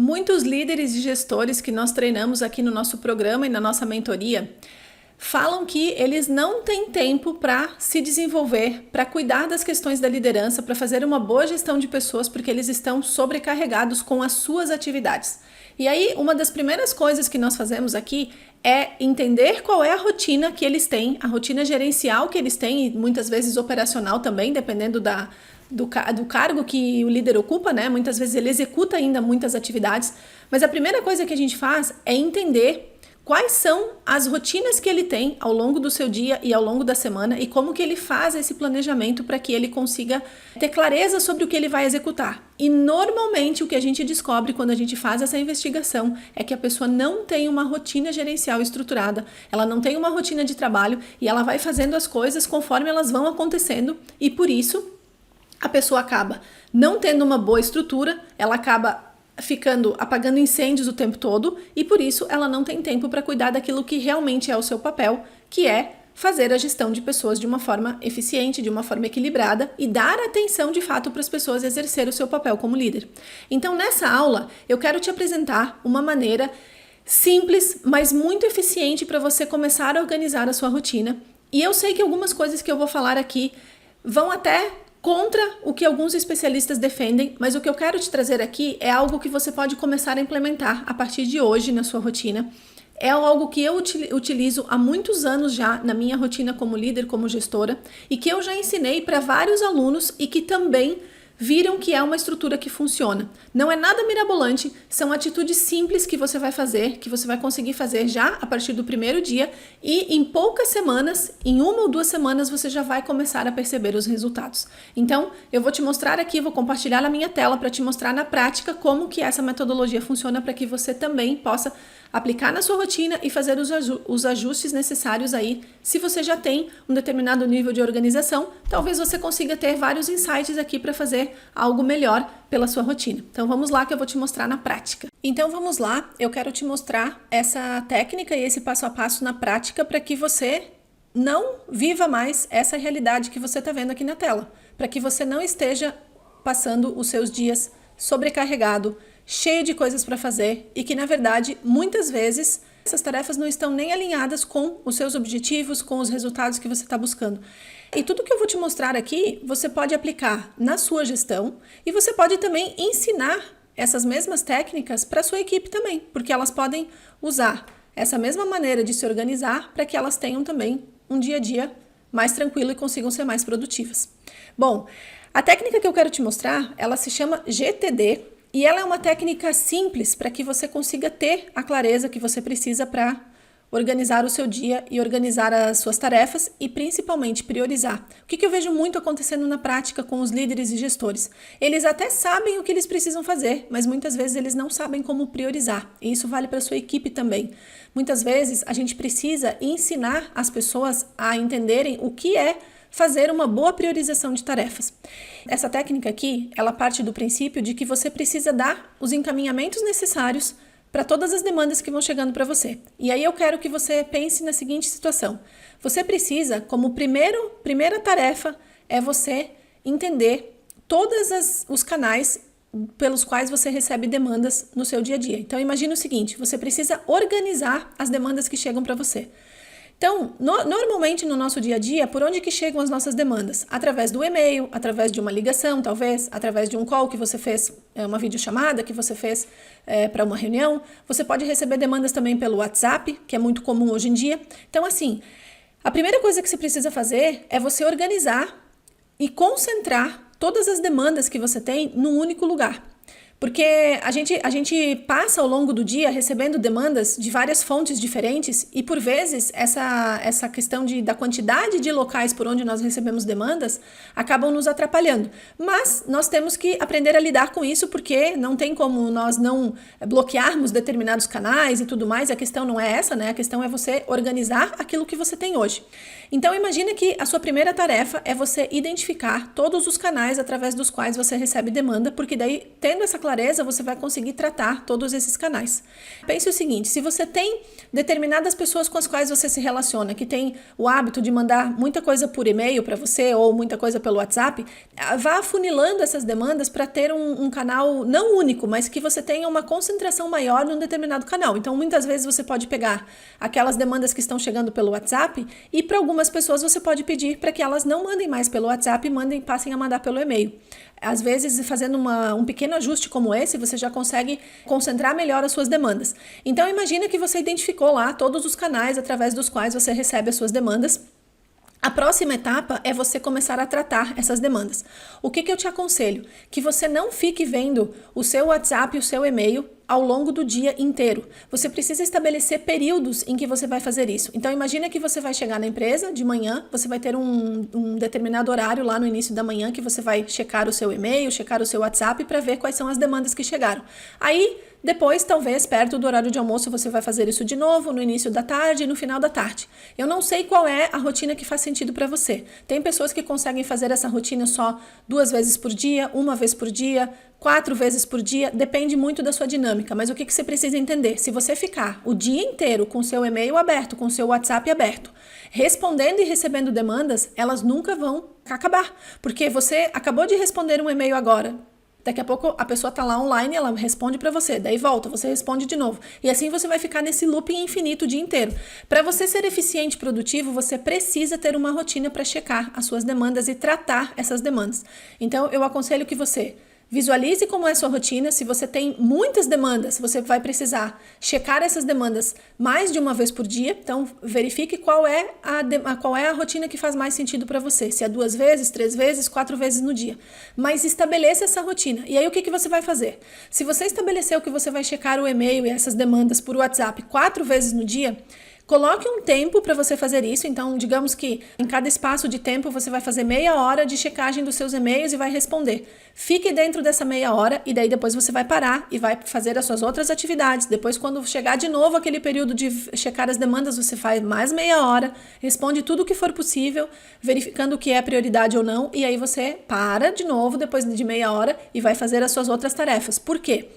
Muitos líderes e gestores que nós treinamos aqui no nosso programa e na nossa mentoria falam que eles não têm tempo para se desenvolver, para cuidar das questões da liderança, para fazer uma boa gestão de pessoas, porque eles estão sobrecarregados com as suas atividades. E aí, uma das primeiras coisas que nós fazemos aqui é entender qual é a rotina que eles têm, a rotina gerencial que eles têm, e muitas vezes operacional também, dependendo do cargo que o líder ocupa, né? Muitas vezes ele executa ainda muitas atividades, mas a primeira coisa que a gente faz é entender quais são as rotinas que ele tem ao longo do seu dia e ao longo da semana e como que ele faz esse planejamento para que ele consiga ter clareza sobre o que ele vai executar. E normalmente o que a gente descobre quando a gente faz essa investigação é que a pessoa não tem uma rotina gerencial estruturada, ela não tem uma rotina de trabalho e ela vai fazendo as coisas conforme elas vão acontecendo e por isso a pessoa acaba não tendo uma boa estrutura, ela acaba apagando incêndios o tempo todo e por isso ela não tem tempo para cuidar daquilo que realmente é o seu papel, que é fazer a gestão de pessoas de uma forma eficiente, de uma forma equilibrada e dar atenção de fato para as pessoas exercer o seu papel como líder. Então nessa aula eu quero te apresentar uma maneira simples, mas muito eficiente para você começar a organizar a sua rotina. E eu sei que algumas coisas que eu vou falar aqui vão até contra o que alguns especialistas defendem, mas o que eu quero te trazer aqui é algo que você pode começar a implementar a partir de hoje na sua rotina. É algo que eu utilizo há muitos anos já na minha rotina como líder, como gestora, e que eu já ensinei para vários alunos e que também viram que é uma estrutura que funciona. Não é nada mirabolante, são atitudes simples que você vai fazer, que você vai conseguir fazer já a partir do primeiro dia e em poucas semanas, em 1 ou 2 semanas, você já vai começar a perceber os resultados. Então, eu vou te mostrar aqui, vou compartilhar na minha tela para te mostrar na prática como que essa metodologia funciona para que você também possa aplicar na sua rotina e fazer os ajustes necessários aí. Se você já tem um determinado nível de organização, talvez você consiga ter vários insights aqui para fazer algo melhor pela sua rotina. Então vamos lá que eu vou te mostrar na prática. Então vamos lá, eu quero te mostrar essa técnica e esse passo a passo na prática para que você não viva mais essa realidade que você está vendo aqui na tela, para que você não esteja passando os seus dias sobrecarregado, cheio de coisas para fazer e que, na verdade, muitas vezes essas tarefas não estão nem alinhadas com os seus objetivos, com os resultados que você está buscando. E tudo que eu vou te mostrar aqui, você pode aplicar na sua gestão e você pode também ensinar essas mesmas técnicas para a sua equipe também, porque elas podem usar essa mesma maneira de se organizar para que elas tenham também um dia a dia mais tranquilo e consigam ser mais produtivas. Bom, a técnica que eu quero te mostrar, ela se chama GTD, e ela é uma técnica simples para que você consiga ter a clareza que você precisa para organizar o seu dia e organizar as suas tarefas e principalmente priorizar. O que eu vejo muito acontecendo na prática com os líderes e gestores? Eles até sabem o que eles precisam fazer, mas muitas vezes eles não sabem como priorizar. E isso vale para a sua equipe também. Muitas vezes a gente precisa ensinar as pessoas a entenderem o que é fazer uma boa priorização de tarefas. Essa técnica aqui, ela parte do princípio de que você precisa dar os encaminhamentos necessários para todas as demandas que vão chegando para você. E aí eu quero que você pense na seguinte situação. Você precisa, como primeira tarefa, é você entender todos os canais pelos quais você recebe demandas no seu dia a dia. Então imagine o seguinte, você precisa organizar as demandas que chegam para você. Então, normalmente no nosso dia a dia, por onde que chegam as nossas demandas? Através do e-mail, através de uma ligação, talvez, através de um call que você fez, uma videochamada que você fez para uma reunião. Você pode receber demandas também pelo WhatsApp, que é muito comum hoje em dia. Então, assim, a primeira coisa que você precisa fazer é você organizar e concentrar todas as demandas que você tem num único lugar. Porque a gente passa ao longo do dia recebendo demandas de várias fontes diferentes e, por vezes, essa questão da quantidade de locais por onde nós recebemos demandas acabam nos atrapalhando. Mas nós temos que aprender a lidar com isso porque não tem como nós não bloquearmos determinados canais e tudo mais. A questão não é essa, né? A questão é você organizar aquilo que você tem hoje. Então, imagine que a sua primeira tarefa é você identificar todos os canais através dos quais você recebe demanda, porque daí, tendo essa clareza você vai conseguir tratar todos esses canais. Pense o seguinte, se você tem determinadas pessoas com as quais você se relaciona, que tem o hábito de mandar muita coisa por e-mail para você ou muita coisa pelo WhatsApp, vá afunilando essas demandas para ter um canal não único, mas que você tenha uma concentração maior num determinado canal. Então, muitas vezes você pode pegar aquelas demandas que estão chegando pelo WhatsApp e para algumas pessoas você pode pedir para que elas não mandem mais pelo WhatsApp, passem a mandar pelo e-mail. Às vezes, fazendo um pequeno ajuste como esse, você já consegue concentrar melhor as suas demandas. Então, imagina que você identificou lá todos os canais através dos quais você recebe as suas demandas. A próxima etapa é você começar a tratar essas demandas. O que eu te aconselho? Que você não fique vendo o seu WhatsApp e o seu e-mail ao longo do dia inteiro. Você precisa estabelecer períodos em que você vai fazer isso. Então, imagina que você vai chegar na empresa de manhã, você vai ter um determinado horário lá no início da manhã que você vai checar o seu e-mail, checar o seu WhatsApp para ver quais são as demandas que chegaram. Aí, depois, talvez, perto do horário de almoço, você vai fazer isso de novo, no início da tarde e no final da tarde. Eu não sei qual é a rotina que faz sentido para você. Tem pessoas que conseguem fazer essa rotina só 2 vezes por dia, 1 vez por dia, 4 vezes por dia, depende muito da sua dinâmica. Mas o que você precisa entender? Se você ficar o dia inteiro com o seu e-mail aberto, com o seu WhatsApp aberto, respondendo e recebendo demandas, elas nunca vão acabar. Porque você acabou de responder um e-mail agora, daqui a pouco a pessoa está lá online, ela responde para você, daí volta, você responde de novo. E assim você vai ficar nesse looping infinito o dia inteiro. Para você ser eficiente e produtivo, você precisa ter uma rotina para checar as suas demandas e tratar essas demandas. Então, eu aconselho que você visualize como é a sua rotina. Se você tem muitas demandas, você vai precisar checar essas demandas mais de 1 vez por dia. Então, verifique qual é a rotina que faz mais sentido para você. Se é 2 vezes, 3 vezes, 4 vezes no dia. Mas estabeleça essa rotina. E aí, o que você vai fazer? Se você estabeleceu que você vai checar o e-mail e essas demandas por WhatsApp 4 vezes no dia, coloque um tempo para você fazer isso. Então, digamos que em cada espaço de tempo você vai fazer meia hora de checagem dos seus e-mails e vai responder. Fique dentro dessa meia hora e daí depois você vai parar e vai fazer as suas outras atividades. Depois, quando chegar de novo aquele período de checar as demandas, você faz mais meia hora, responde tudo o que for possível, verificando o que é prioridade ou não, e aí você para de novo depois de meia hora e vai fazer as suas outras tarefas. Por quê?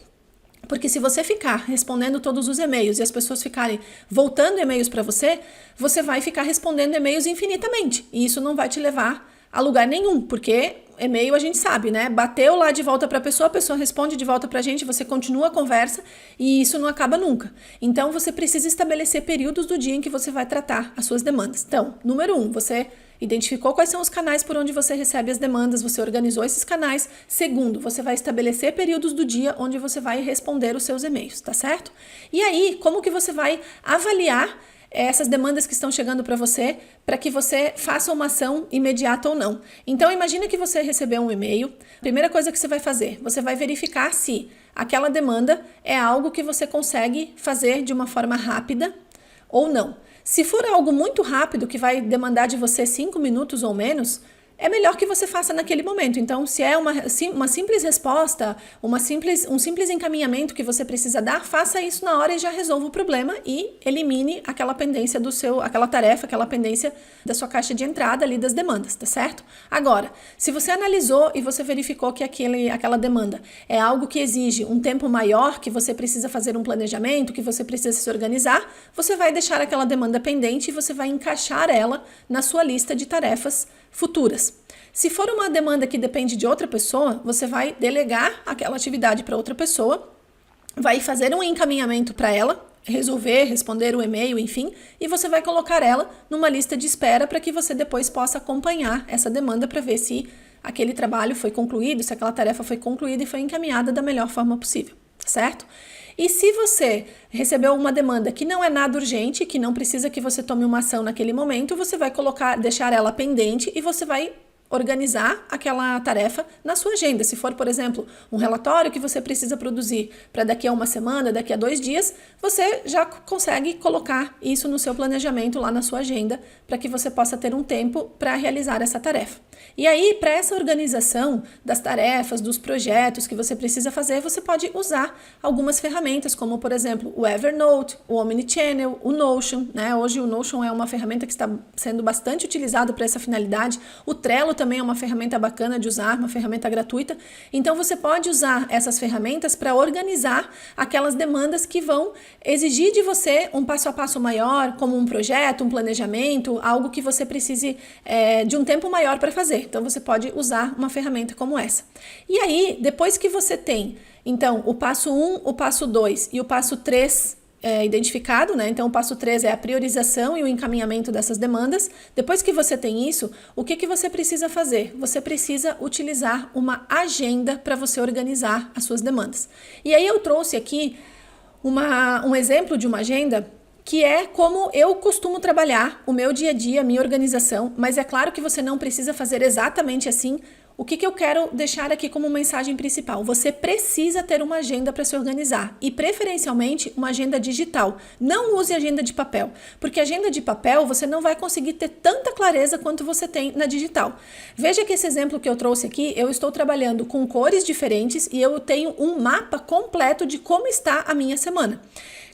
Porque se você ficar respondendo todos os e-mails e as pessoas ficarem voltando e-mails para você, você vai ficar respondendo e-mails infinitamente. E isso não vai te levar a lugar nenhum, porque e-mail a gente sabe, né? Bateu lá de volta para a pessoa responde de volta para a gente, você continua a conversa e isso não acaba nunca. Então, você precisa estabelecer períodos do dia em que você vai tratar as suas demandas. Então, número 1, você identificou quais são os canais por onde você recebe as demandas, você organizou esses canais. Segundo, você vai estabelecer períodos do dia onde você vai responder os seus e-mails, tá certo? E aí, como que você vai avaliar essas demandas que estão chegando para você, para que você faça uma ação imediata ou não? Então, imagina que você recebeu um e-mail. Primeira coisa que você vai fazer, você vai verificar se aquela demanda é algo que você consegue fazer de uma forma rápida ou não. Se for algo muito rápido, que vai demandar de você 5 minutos ou menos, é melhor que você faça naquele momento. Então, se é uma simples resposta, um simples encaminhamento que você precisa dar, faça isso na hora e já resolva o problema e elimine aquela pendência aquela tarefa, aquela pendência da sua caixa de entrada ali das demandas, tá certo? Agora, se você analisou e você verificou que aquela demanda é algo que exige um tempo maior, que você precisa fazer um planejamento, que você precisa se organizar, você vai deixar aquela demanda pendente e você vai encaixar ela na sua lista de tarefas futuras. Se for uma demanda que depende de outra pessoa, você vai delegar aquela atividade para outra pessoa, vai fazer um encaminhamento para ela, resolver, responder o e-mail, enfim, e você vai colocar ela numa lista de espera para que você depois possa acompanhar essa demanda para ver se aquele trabalho foi concluído, se aquela tarefa foi concluída e foi encaminhada da melhor forma possível, certo? E se você recebeu uma demanda que não é nada urgente, que não precisa que você tome uma ação naquele momento, você vai deixar ela pendente e você vai organizar aquela tarefa na sua agenda. Se for, por exemplo, um relatório que você precisa produzir para daqui a 1 semana, daqui a 2 dias, você já consegue colocar isso no seu planejamento lá na sua agenda para que você possa ter um tempo para realizar essa tarefa. E aí, para essa organização das tarefas, dos projetos que você precisa fazer, você pode usar algumas ferramentas, como, por exemplo, o Evernote, o Omnichannel, o Notion, né? Hoje o Notion é uma ferramenta que está sendo bastante utilizada para essa finalidade. O Trello também é uma ferramenta bacana de usar, uma ferramenta gratuita. Então você pode usar essas ferramentas para organizar aquelas demandas que vão exigir de você um passo a passo maior, como um projeto, um planejamento, algo que você precise de um tempo maior para fazer. Então você pode usar uma ferramenta como essa. E aí, depois que você tem, então, o passo 1, o passo 2 e o passo 3 identificado, né? Então o passo 3 é a priorização e o encaminhamento dessas demandas. Depois que você tem isso, o que você precisa fazer? Você precisa utilizar uma agenda para você organizar as suas demandas. E aí eu trouxe aqui um exemplo de uma agenda que é como eu costumo trabalhar o meu dia a dia, a minha organização, mas é claro que você não precisa fazer exatamente assim. O que eu quero deixar aqui como mensagem principal? Você precisa ter uma agenda para se organizar e, preferencialmente, uma agenda digital. Não use agenda de papel, porque agenda de papel você não vai conseguir ter tanta clareza quanto você tem na digital. Veja que esse exemplo que eu trouxe aqui, eu estou trabalhando com cores diferentes e eu tenho um mapa completo de como está a minha semana.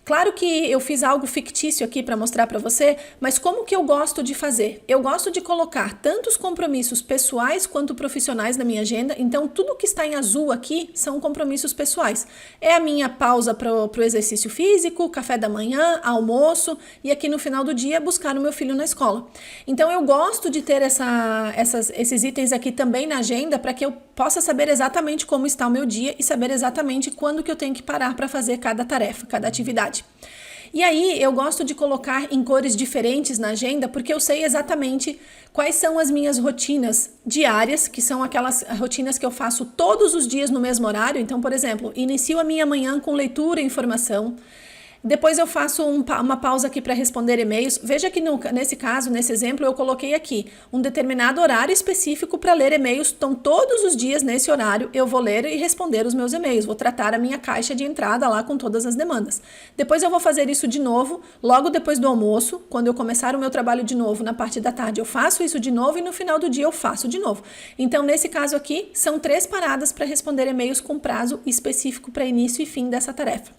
Claro que eu fiz algo fictício aqui para mostrar para você, mas como que eu gosto de fazer? Eu gosto de colocar tanto os compromissos pessoais quanto profissionais na minha agenda, então tudo que está em azul aqui são compromissos pessoais. É a minha pausa para o exercício físico, café da manhã, almoço e aqui no final do dia buscar o meu filho na escola. Então eu gosto de ter esses itens aqui também na agenda para que eu possa saber exatamente como está o meu dia e saber exatamente quando que eu tenho que parar para fazer cada tarefa, cada atividade. E aí eu gosto de colocar em cores diferentes na agenda porque eu sei exatamente quais são as minhas rotinas diárias, que são aquelas rotinas que eu faço todos os dias no mesmo horário. Então, por exemplo, inicio a minha manhã com leitura e informação. Depois eu faço uma pausa aqui para responder e-mails. Veja que nesse caso, nesse exemplo, eu coloquei aqui um determinado horário específico para ler e-mails. Então, todos os dias nesse horário eu vou ler e responder os meus e-mails. Vou tratar a minha caixa de entrada lá com todas as demandas. Depois eu vou fazer isso de novo, logo depois do almoço. Quando eu começar o meu trabalho de novo na parte da tarde, eu faço isso de novo e no final do dia eu faço de novo. Então, nesse caso aqui, são 3 paradas para responder e-mails com prazo específico para início e fim dessa tarefa.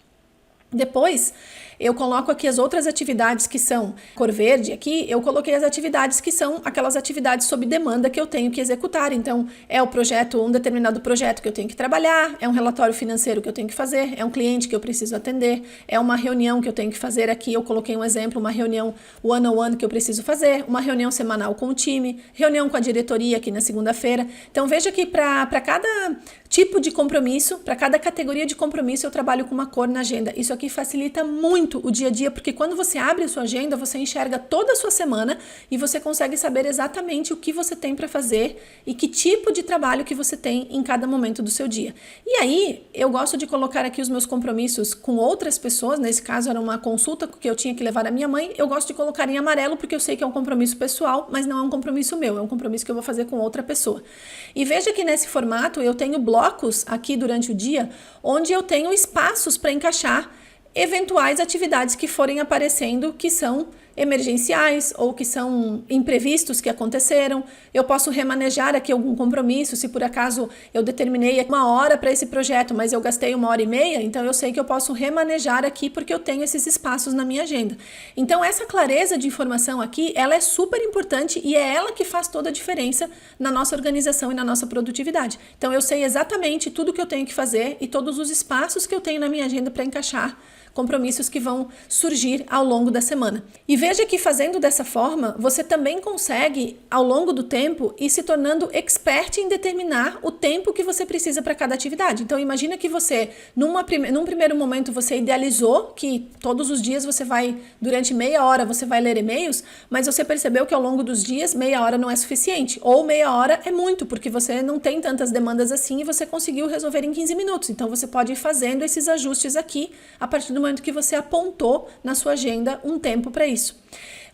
Depois, eu coloco aqui as outras atividades que são cor verde. Aqui eu coloquei as atividades que são aquelas atividades sob demanda que eu tenho que executar. Então, é o projeto, um determinado projeto que eu tenho que trabalhar, é um relatório financeiro que eu tenho que fazer, é um cliente que eu preciso atender, é uma reunião que eu tenho que fazer. Aqui eu coloquei um exemplo, uma reunião one-on-one que eu preciso fazer, uma reunião semanal com o time, reunião com a diretoria aqui na segunda-feira. Então, veja que para cada tipo de compromisso, para cada categoria de compromisso, eu trabalho com uma cor na agenda. Isso aqui facilita muito o dia a dia, porque quando você abre a sua agenda, você enxerga toda a sua semana e você consegue saber exatamente o que você tem para fazer e que tipo de trabalho que você tem em cada momento do seu dia. E aí, eu gosto de colocar aqui os meus compromissos com outras pessoas. Nesse caso, era uma consulta que eu tinha que levar a minha mãe. Eu gosto de colocar em amarelo, porque eu sei que é um compromisso pessoal, mas não é um compromisso meu, é um compromisso que eu vou fazer com outra pessoa. E veja que nesse formato, eu tenho blocos aqui durante o dia, onde eu tenho espaços para encaixar eventuais atividades que forem aparecendo que são emergenciais ou que são imprevistos que aconteceram. Eu posso remanejar aqui algum compromisso, se por acaso eu determinei 1 hora para esse projeto, mas eu gastei 1h30, então eu sei que eu posso remanejar aqui porque eu tenho esses espaços na minha agenda. Então essa clareza de informação aqui, ela é super importante e é ela que faz toda a diferença na nossa organização e na nossa produtividade. Então eu sei exatamente tudo que eu tenho que fazer e todos os espaços que eu tenho na minha agenda para encaixar compromissos que vão surgir ao longo da semana. E veja que fazendo dessa forma, você também consegue, ao longo do tempo, ir se tornando expert em determinar o tempo que você precisa para cada atividade. Então, imagina que você, num primeiro momento, você idealizou que todos os dias você vai, durante meia hora, você vai ler e-mails, mas você percebeu que ao longo dos dias, meia hora não é suficiente, ou meia hora é muito, porque você não tem tantas demandas assim e você conseguiu resolver em 15 minutos. Então, você pode ir fazendo esses ajustes aqui, a partir do momento que você apontou na sua agenda um tempo para isso.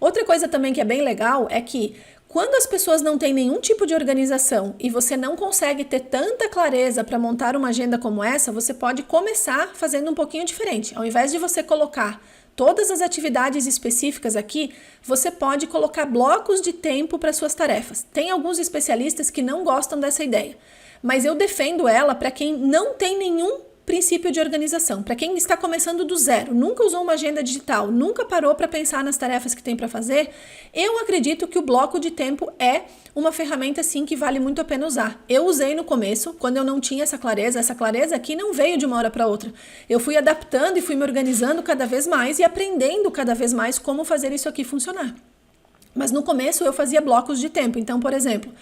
Outra coisa também que é bem legal é que quando as pessoas não têm nenhum tipo de organização e você não consegue ter tanta clareza para montar uma agenda como essa, você pode começar fazendo um pouquinho diferente. Ao invés de você colocar todas as atividades específicas aqui, você pode colocar blocos de tempo para suas tarefas. Tem alguns especialistas que não gostam dessa ideia, mas eu defendo ela para quem não tem nenhum princípio de organização. Para quem está começando do zero, nunca usou uma agenda digital, nunca parou para pensar nas tarefas que tem para fazer, eu acredito que o bloco de tempo é uma ferramenta sim que vale muito a pena usar. Eu usei no começo, quando eu não tinha essa clareza aqui não veio de uma hora para outra. Eu fui adaptando e fui me organizando cada vez mais e aprendendo cada vez mais como fazer isso aqui funcionar. Mas no começo eu fazia blocos de tempo. Então, por exemplo,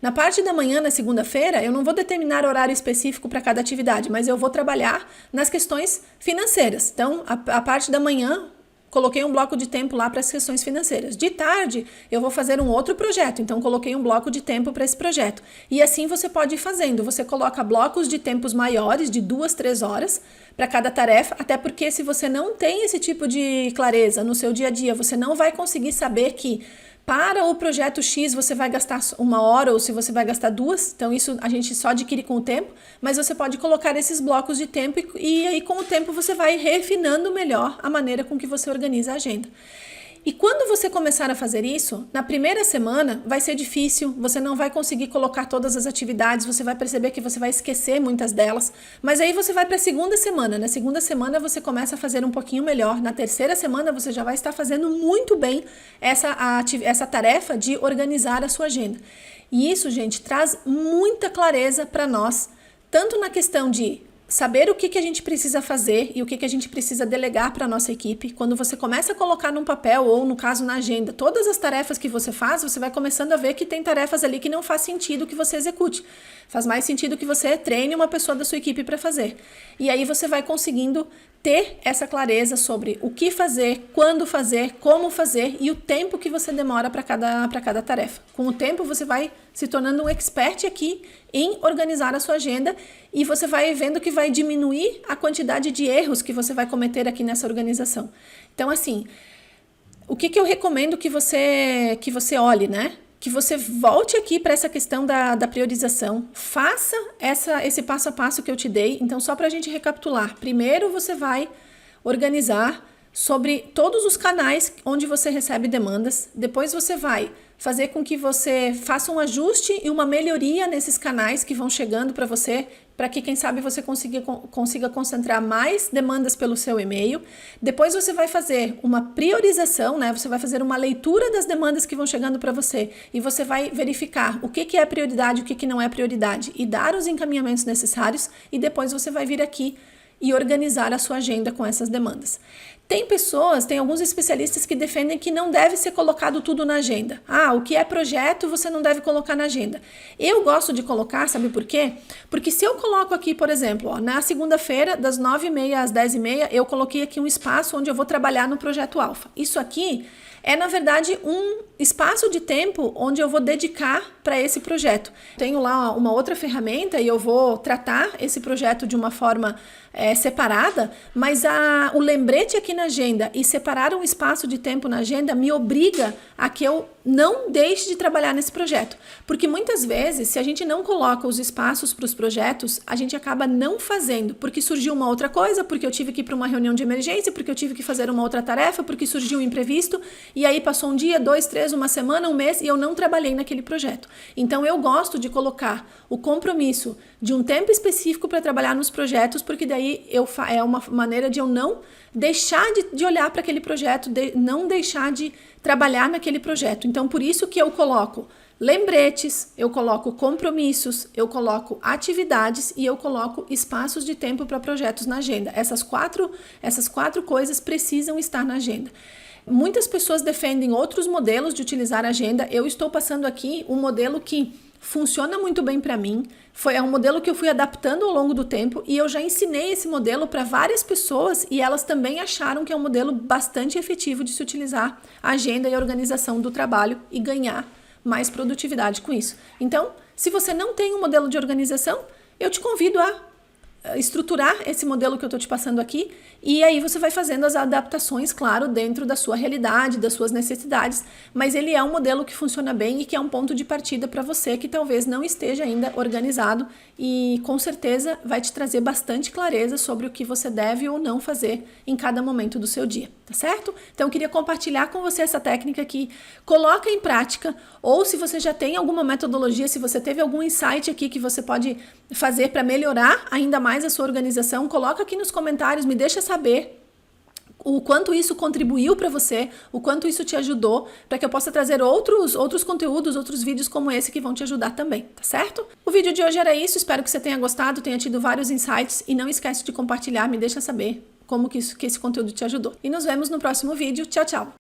na parte da manhã, na segunda-feira, eu não vou determinar horário específico para cada atividade, mas eu vou trabalhar nas questões financeiras. Então, a parte da manhã, coloquei um bloco de tempo lá para as questões financeiras. De tarde, eu vou fazer um outro projeto, então coloquei um bloco de tempo para esse projeto. E assim você pode ir fazendo. Você coloca blocos de tempos maiores, de 2, 3 horas, para cada tarefa, até porque se você não tem esse tipo de clareza no seu dia a dia, você não vai conseguir saber que para o projeto X você vai gastar 1 hora ou se você vai gastar 2, então isso a gente só adquire com o tempo, mas você pode colocar esses blocos de tempo e aí com o tempo você vai refinando melhor a maneira com que você organiza a agenda. E quando você começar a fazer isso, na primeira semana vai ser difícil, você não vai conseguir colocar todas as atividades, você vai perceber que você vai esquecer muitas delas, mas aí você vai para a segunda semana. Na segunda semana você começa a fazer um pouquinho melhor, na terceira semana você já vai estar fazendo muito bem essa tarefa de organizar a sua agenda. E isso, gente, traz muita clareza para nós, tanto na questão de saber o que a gente precisa fazer e o que a gente precisa delegar para a nossa equipe. Quando você começa a colocar num papel ou, no caso, na agenda, todas as tarefas que você faz, você vai começando a ver que tem tarefas ali que não faz sentido que você execute. Faz mais sentido que você treine uma pessoa da sua equipe para fazer. E aí você vai conseguindo ter essa clareza sobre o que fazer, quando fazer, como fazer e o tempo que você demora para cada tarefa. Com o tempo você vai se tornando um expert aqui em organizar a sua agenda e você vai vendo que vai diminuir a quantidade de erros que você vai cometer aqui nessa organização. Então, assim, o que eu recomendo que você olhe, né? Que você volte aqui para essa questão da priorização, faça esse passo a passo que eu te dei. Então, só para a gente recapitular, primeiro você vai organizar sobre todos os canais onde você recebe demandas, depois você vai fazer com que você faça um ajuste e uma melhoria nesses canais que vão chegando para você, para que, quem sabe, você consiga concentrar mais demandas pelo seu e-mail. Depois você vai fazer uma priorização, né? Você vai fazer uma leitura das demandas que vão chegando para você e você vai verificar o que é prioridade, o que não é prioridade e dar os encaminhamentos necessários e depois você vai vir aqui e organizar a sua agenda com essas demandas. Tem alguns especialistas que defendem que não deve ser colocado tudo na agenda. O que é projeto você não deve colocar na agenda. Eu gosto de colocar, sabe por quê? Porque se eu coloco aqui, por exemplo, na segunda-feira, das 9h30 às 10h30, eu coloquei aqui um espaço onde eu vou trabalhar no projeto Alpha. Isso aqui é, na verdade, um espaço de tempo onde eu vou dedicar para esse projeto. Tenho lá uma outra ferramenta e eu vou tratar esse projeto de uma forma separada, mas o lembrete aqui na agenda e separar um espaço de tempo na agenda me obriga a que eu não deixe de trabalhar nesse projeto. Porque muitas vezes, se a gente não coloca os espaços para os projetos, a gente acaba não fazendo, porque surgiu uma outra coisa, porque eu tive que ir para uma reunião de emergência, porque eu tive que fazer uma outra tarefa, porque surgiu um imprevisto, e aí passou um dia, 2, 3, uma semana, um mês, e eu não trabalhei naquele projeto. Então eu gosto de colocar o compromisso de um tempo específico para trabalhar nos projetos, porque daí é uma maneira de eu não deixar de olhar para aquele projeto, não deixar de trabalhar naquele projeto. Então, por isso que eu coloco lembretes, eu coloco compromissos, eu coloco atividades e eu coloco espaços de tempo para projetos na agenda. Essas quatro coisas precisam estar na agenda. Muitas pessoas defendem outros modelos de utilizar a agenda. Eu estou passando aqui um modelo que funciona muito bem para mim. É um modelo que eu fui adaptando ao longo do tempo e eu já ensinei esse modelo para várias pessoas e elas também acharam que é um modelo bastante efetivo de se utilizar a agenda e a organização do trabalho e ganhar mais produtividade com isso. Então, se você não tem um modelo de organização, eu te convido a estruturar esse modelo que eu estou te passando aqui e aí você vai fazendo as adaptações, claro, dentro da sua realidade, das suas necessidades, mas ele é um modelo que funciona bem e que é um ponto de partida para você que talvez não esteja ainda organizado e com certeza vai te trazer bastante clareza sobre o que você deve ou não fazer em cada momento do seu dia, tá certo? Então eu queria compartilhar com você essa técnica aqui, coloca em prática ou se você já tem alguma metodologia, se você teve algum insight aqui que você pode fazer para melhorar ainda mais mais a sua organização, coloca aqui nos comentários, me deixa saber o quanto isso contribuiu para você, o quanto isso te ajudou, para que eu possa trazer outros conteúdos, outros vídeos como esse que vão te ajudar também, tá certo? O vídeo de hoje era isso, espero que você tenha gostado, tenha tido vários insights e não esquece de compartilhar, me deixa saber como que esse conteúdo te ajudou. E nos vemos no próximo vídeo. Tchau, tchau!